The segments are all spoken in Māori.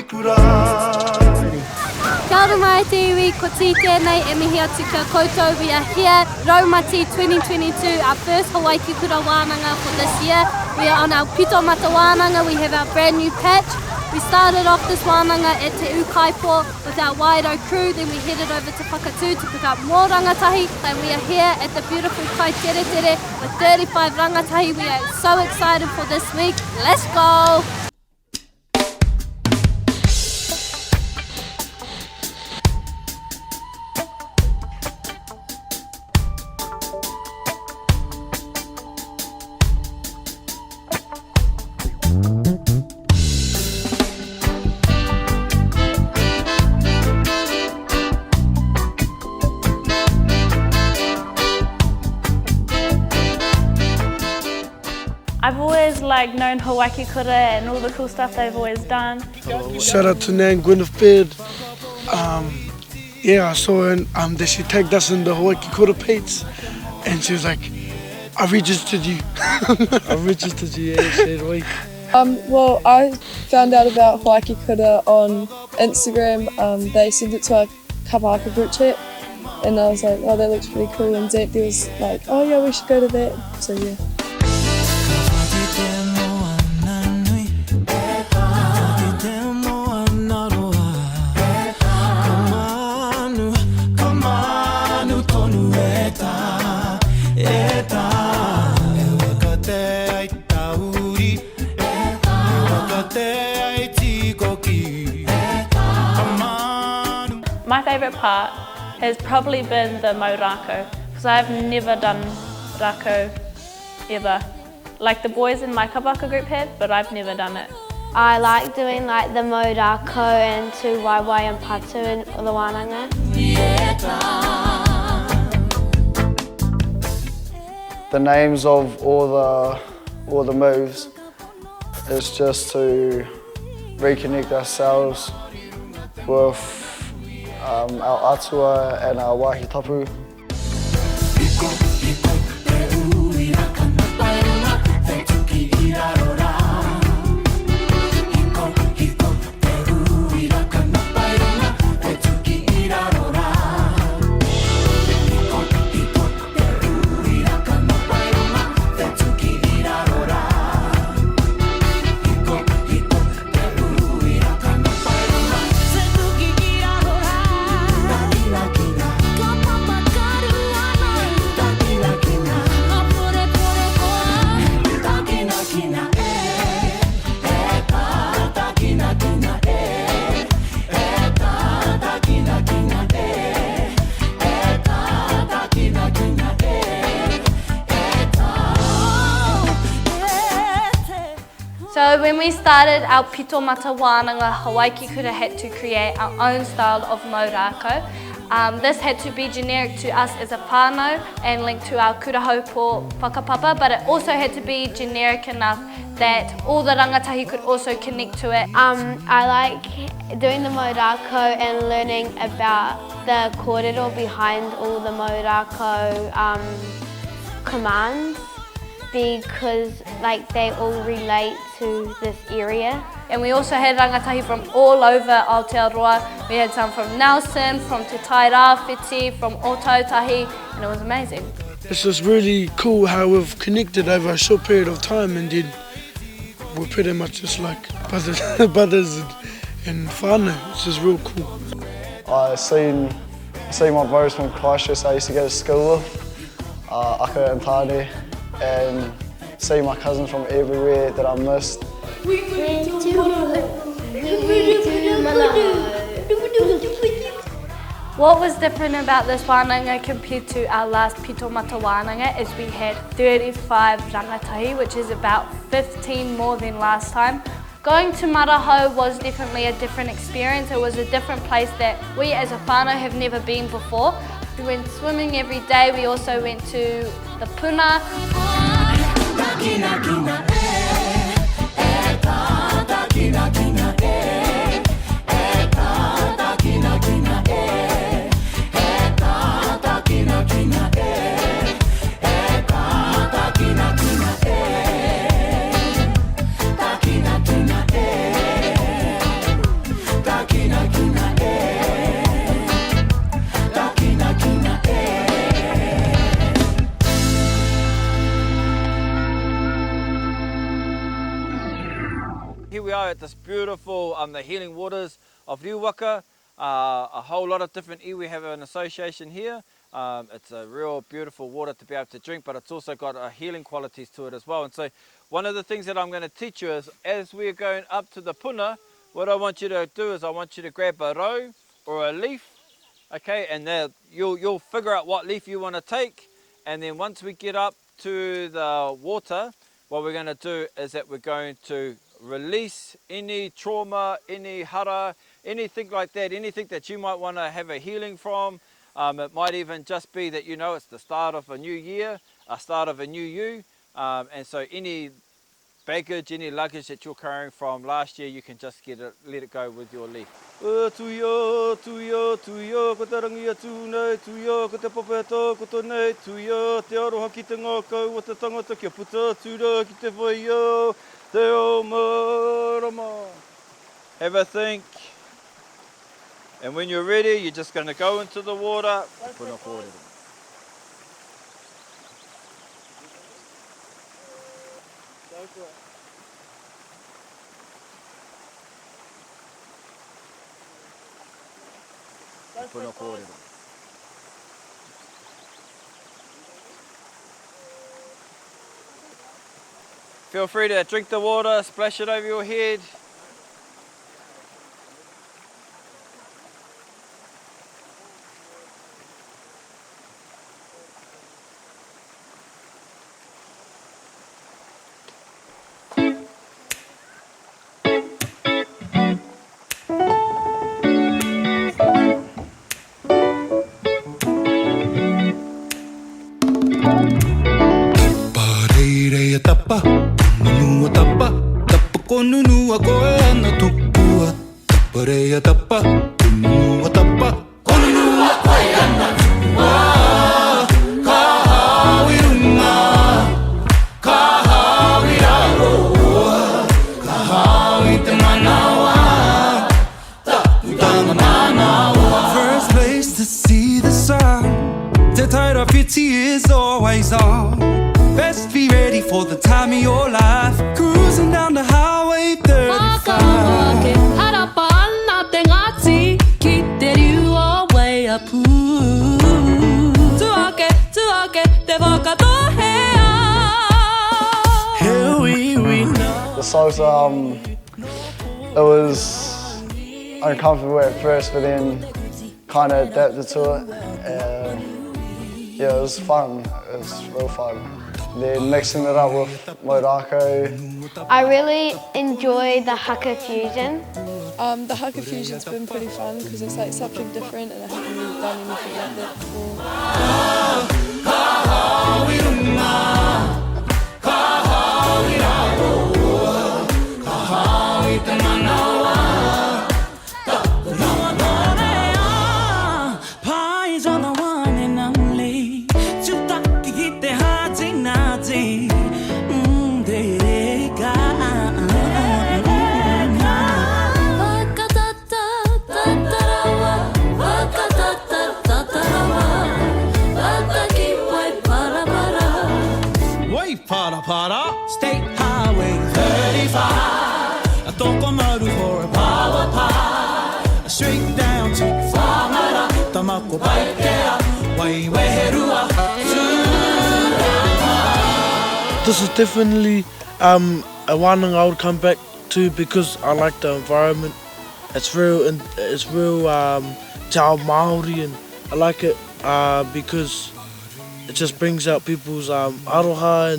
Kia ora mai te iwi, ko ti tēnei e mihi atu kia koutou. We are here, Raumati 2022, our first Hawaii Kikura wānanga for this year. We are on our Pito Mata wānanga, we have our brand new patch. We started off this wānanga at Te Ukaipo with our Waido crew, then we headed over to Whakatū to pick up more rangatahi, and we are here at the beautiful Kai Tere Tere with 35 rangatahi. We are so excited for this week. Let's go! I've always known Hawaii Kikura and all the cool stuff they've always done. Shout out to Nan Gwyneth Beard. Yeah, I saw her that she tagged us in the Hawaii Kikura page, and she was like, I registered you. I registered you, yeah, straight away. Well, I found out about Hawaii Kikura on Instagram. They sent it to our Kapahaka group chat, and I was like, oh, that looks pretty cool. And Zach there was like, oh yeah, we should go to that. So yeah. My favourite part has probably been the Mau Rākau, because I've never done Rākau ever. Like the boys in my Kapahaka group had, but I've never done it. I like doing the Mau Rākau and Tu Waiwai and Patu and the wānanga. The names of all the moves is just to reconnect ourselves with our atua and our wāhi tapu. So when we started our Pito Mata wānanga, Hawaii Kikura had to create our own style of Mau Rākau. This had to be generic to us as a whānau and linked to our Kurahaupo whakapapa, but it also had to be generic enough that all the rangatahi could also connect to it. I like doing the Mau Rākau and learning about the kōrero behind all the Mau Rākau commands, because they all relate to this area. And we also had rangatahi from all over Aotearoa. We had some from Nelson, from Te Tairāwhiti, from Ōtautahi, and it was amazing. It's just really cool how we've connected over a short period of time, and then we're pretty much just like brothers and whānau. It's just real cool. I seen my bros from Christchurch I used to go to school with, Aka and Tāne, and see my cousins from everywhere that I missed. What was different about this wānanga compared to our last Pito Mata wānanga is we had 35 rangatahi, which is about 15 more than last time. Going to Marahau was definitely a different experience. It was a different place that we as a whānau have never been before. We went swimming every day. We also went to the puna. Here we are at this beautiful, the healing waters of Riwaka. A whole lot of different iwi have an association here. It's a real beautiful water to be able to drink, but it's also got healing qualities to it as well. And so one of the things that I'm going to teach you is, as we're going up to the puna, what I want you to do is I want you to grab a rau or a leaf, okay, and then you'll figure out what leaf you want to take. And then once we get up to the water, what we're going to do is that we're going to release any trauma, any hara, anything like that, anything that you might want to have a healing from. It might even just be that, you know, it's the start of a new year, a start of a new you. And so any baggage, any luggage that you're carrying from last year, you can just let it go with your leaf. Tuyo, tuyo, tuyo, ko te rangi atu nei, tuyo, ko te pope ato, ko to nei, tuyo, te aroha ki te ngākau o te tangata kia puta, tura ki te whaio, te o marama. Have a think. And when you're ready, you're just going to go into the water. Puna kōrero. Go for it. Puna kōrero. Feel free to drink the water, splash it over your head. First place to see the sun, the tide of your tears always on. Best be ready for the time of your life, cruising down the highway 35. The salsa, it was uncomfortable at first, but then kind of adapted to it. Yeah, it was fun. It was real fun. Then mixing it up with Moirako. I really enjoy the haka fusion. The haka fusion's been pretty fun because it's like something different and I haven't really done anything like that before. State Highway 35, Tokomaru for a power pie, straight down to Whamara, Tamako Baikea, Waiweherua. This is definitely a wānanga I would come back to because I like the environment. It's real te ao Māori, and I like it because it just brings out people's aroha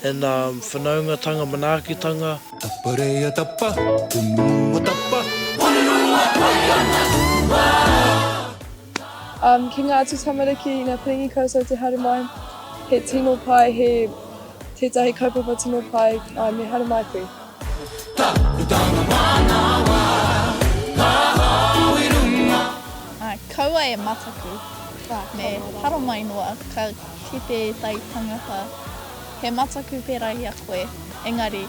and whanaungatanga, manaakitanga. Ki ngā atu tamariki i ngā piringi koutou te haere mai, he tino pai, he tētahi kaupapa tino pai me haere mai koe. Kaua e mataku, me haro mai noa ka kite tai tangata. He mataku pērā i a koe, engari,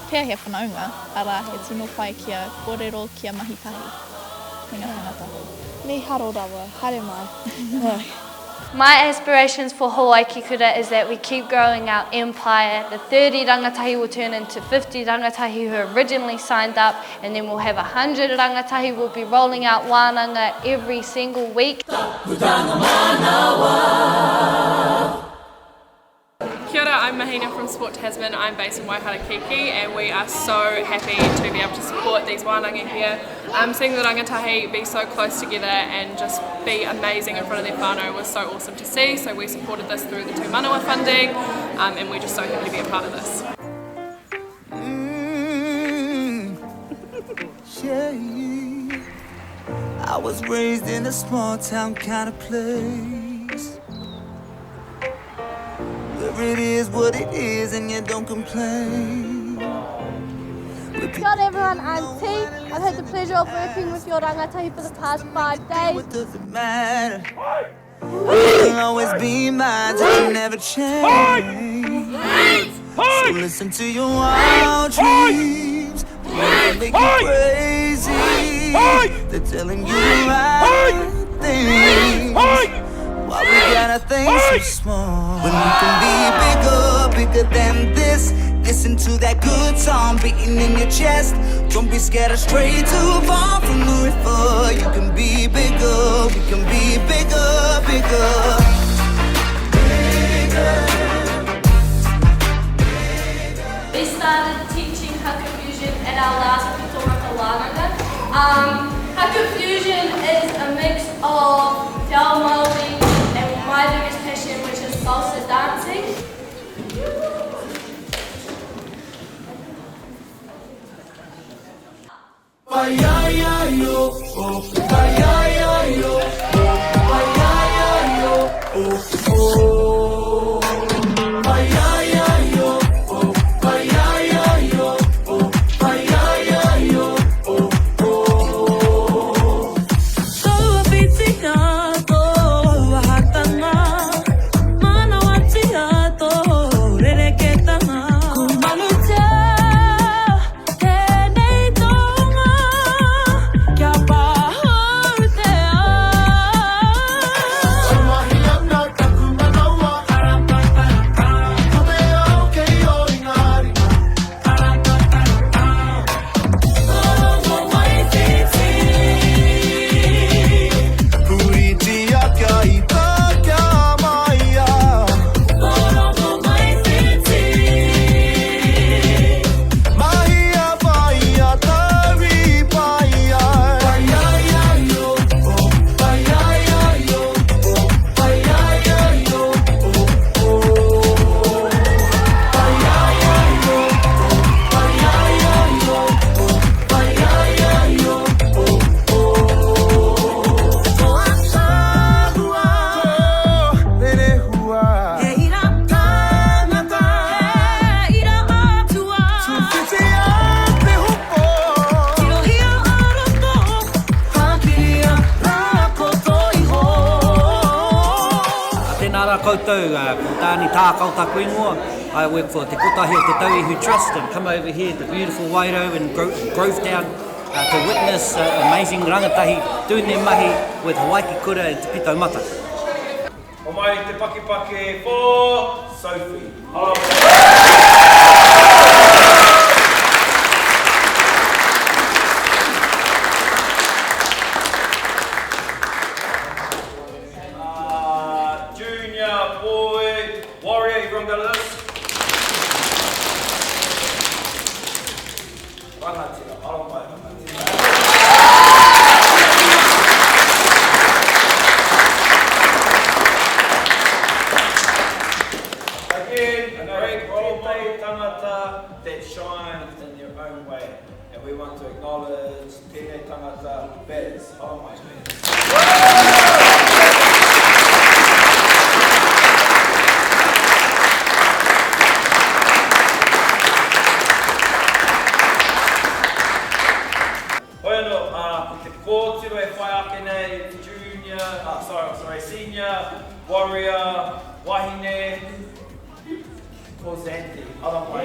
pēr he whanaunga, ara he tino pai kia kōrero kia mahitahi. Me ngā tangata. Me haro rawa, haere mai. My aspirations for Hawaii Ki Kura is that we keep growing our empire. The 30 rangatahi will turn into 50 rangatahi who originally signed up, and then we'll have 100 rangatahi. We'll be rolling out wānanga every single week. Kia ora, I'm Mahina from Sport Tasman. I'm based in Waihara Kiki, and we are so happy to be able to support these wānanga here. Seeing the rangatahi be so close together and just be amazing in front of their whānau was so awesome to see. So we supported this through the Tūmanawa funding, and we're just so happy to be a part of this. I was raised in a small town kind of place, where it is what it is and you don't complain. Kia ora everyone, I'm T. I've had the pleasure of working with your rangatahi for the past 5 days. What does it matter? You'll always be mine, so you'll never change. So listen to your wild dreams, they make you crazy. They're telling you the right things. Why we gotta think so small when we can be bigger than this? Listen to that good song beating in your chest. Don't be scared of stray too far from the river. You can be bigger, we can be bigger. We started teaching Haka Fusion at our last Pitomaka wānanga. Haka Fusion is a mix of Te Ao Māori and my biggest passion, which is salsa dancing. I work for Te Kotahi o Te Taui who trust and come over here to beautiful Wairau and Grovetown to witness amazing rangatahi doing their mahi with Hawaii Ki Kura and Te Pito Mata. O mai te pakipake for Sophie. Junior boy, warrior from the list. Rangatira, aropai rangatira. Again, a great role-play tangata that shines in their own way. And we want to acknowledge Tēnei Tangata Bez. Aropai Bez. Senior, warrior, wahine, Kozanti, other way.